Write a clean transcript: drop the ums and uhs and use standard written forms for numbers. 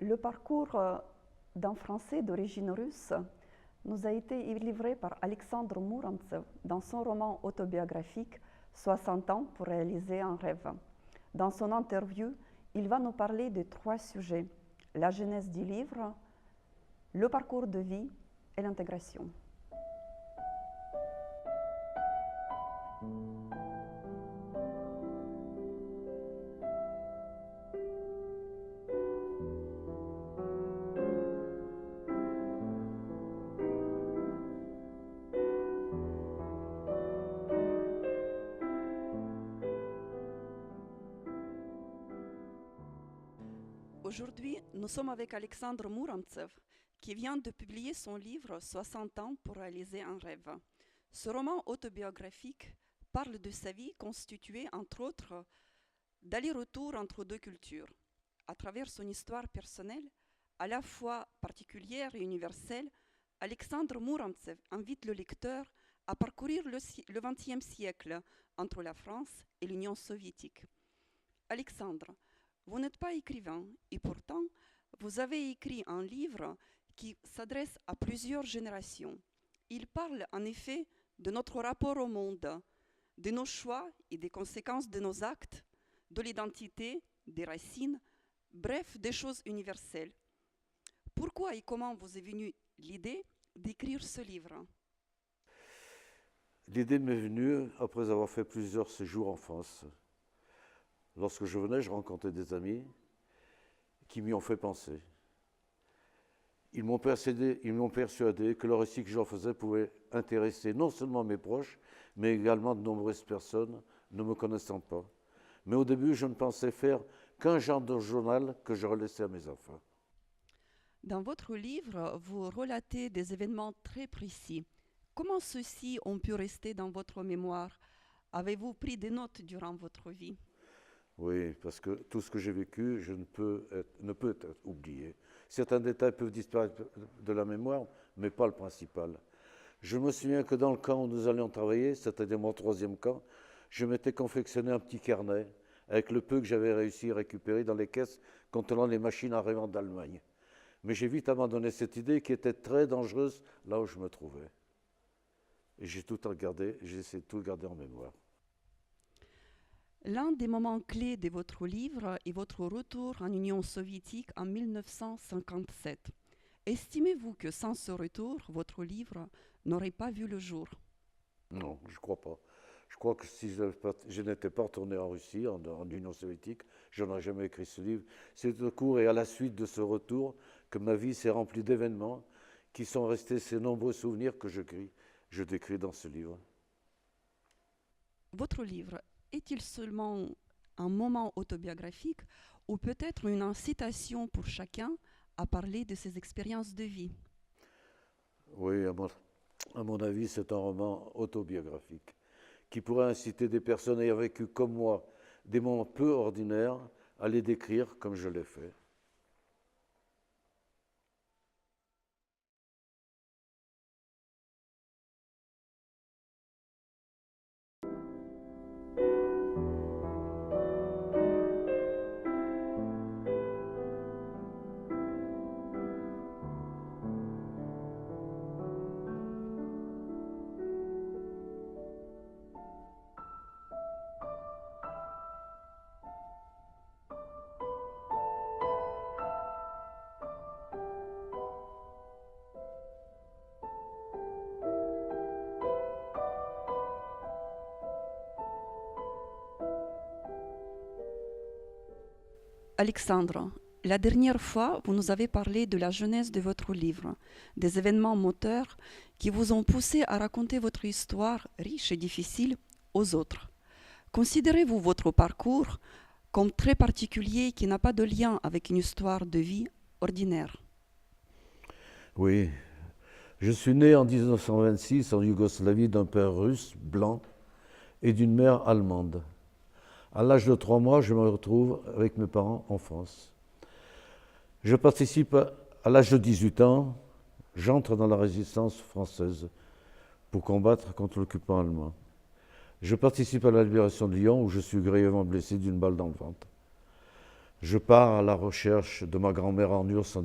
Le parcours d'un Français d'origine russe nous a été livré par Alexandre Mourantsev dans son roman autobiographique 60 ans pour réaliser un rêve. Dans son interview, il va nous parler de 3 sujets: la genèse du livre, le parcours de vie et l'intégration. Aujourd'hui, nous sommes avec Alexandre Mourantsev, qui vient de publier son livre 60 ans pour réaliser un rêve. Ce roman autobiographique parle de sa vie constituée, entre autres, d'aller-retour entre 2 cultures. À travers son histoire personnelle, à la fois particulière et universelle, Alexandre Mourantsev invite le lecteur à parcourir le XXe siècle entre la France et l'Union soviétique. Alexandre, vous n'êtes pas écrivain et pourtant, vous avez écrit un livre qui s'adresse à plusieurs générations. Il parle en effet de notre rapport au monde, de nos choix et des conséquences de nos actes, de l'identité, des racines, bref, des choses universelles. Pourquoi et comment vous est venue l'idée d'écrire ce livre? L'idée m'est venue après avoir fait plusieurs séjours en France. Lorsque je venais, je rencontrais des amis qui m'y ont fait penser. Ils m'ont persuadé que le récit que j'en faisais pouvait intéresser non seulement mes proches, mais également de nombreuses personnes ne me connaissant pas. Mais au début, je ne pensais faire qu'un genre de journal que je relaissais à mes enfants. Dans votre livre, vous relatez des événements très précis. Comment ceux-ci ont pu rester dans votre mémoire? Avez-vous pris des notes durant votre vie? Oui, parce que tout ce que j'ai vécu ne peut être oublié. Certains détails peuvent disparaître de la mémoire, mais pas le principal. Je me souviens que dans le camp où nous allions travailler, c'est-à-dire mon 3e camp, je m'étais confectionné un petit carnet avec le peu que j'avais réussi à récupérer dans les caisses contenant les machines à revente d'Allemagne. Mais j'ai vite abandonné cette idée qui était très dangereuse là où je me trouvais. Et j'ai essayé de tout garder en mémoire. L'un des moments clés de votre livre est votre retour en Union soviétique en 1957. Estimez-vous que sans ce retour, votre livre n'aurait pas vu le jour? Non, je ne crois pas. Je crois que si je n'étais pas retourné en Russie, en Union soviétique, je n'aurais jamais écrit ce livre. C'est au cours et à la suite de ce retour que ma vie s'est remplie d'événements qui sont restés ces nombreux souvenirs que je décris dans ce livre. Votre livre est-il seulement un moment autobiographique ou peut-être une incitation pour chacun à parler de ses expériences de vie? Oui, à mon avis, c'est un roman autobiographique qui pourrait inciter des personnes ayant vécu comme moi des moments peu ordinaires à les décrire comme je l'ai fait. Alexandre, la dernière fois, vous nous avez parlé de la genèse de votre livre, des événements moteurs qui vous ont poussé à raconter votre histoire riche et difficile aux autres. Considérez-vous votre parcours comme très particulier qui n'a pas de lien avec une histoire de vie ordinaire? Oui, je suis né en 1926 en Yougoslavie d'un père russe, blanc, et d'une mère allemande. À l'âge de 3 mois, je me retrouve avec mes parents en France. Je participe à l'âge de 18 ans, j'entre dans la résistance française pour combattre contre l'occupant allemand. Je participe à la libération de Lyon où je suis grièvement blessé d'une balle dans le ventre. Je pars à la recherche de ma grand-mère en URSS en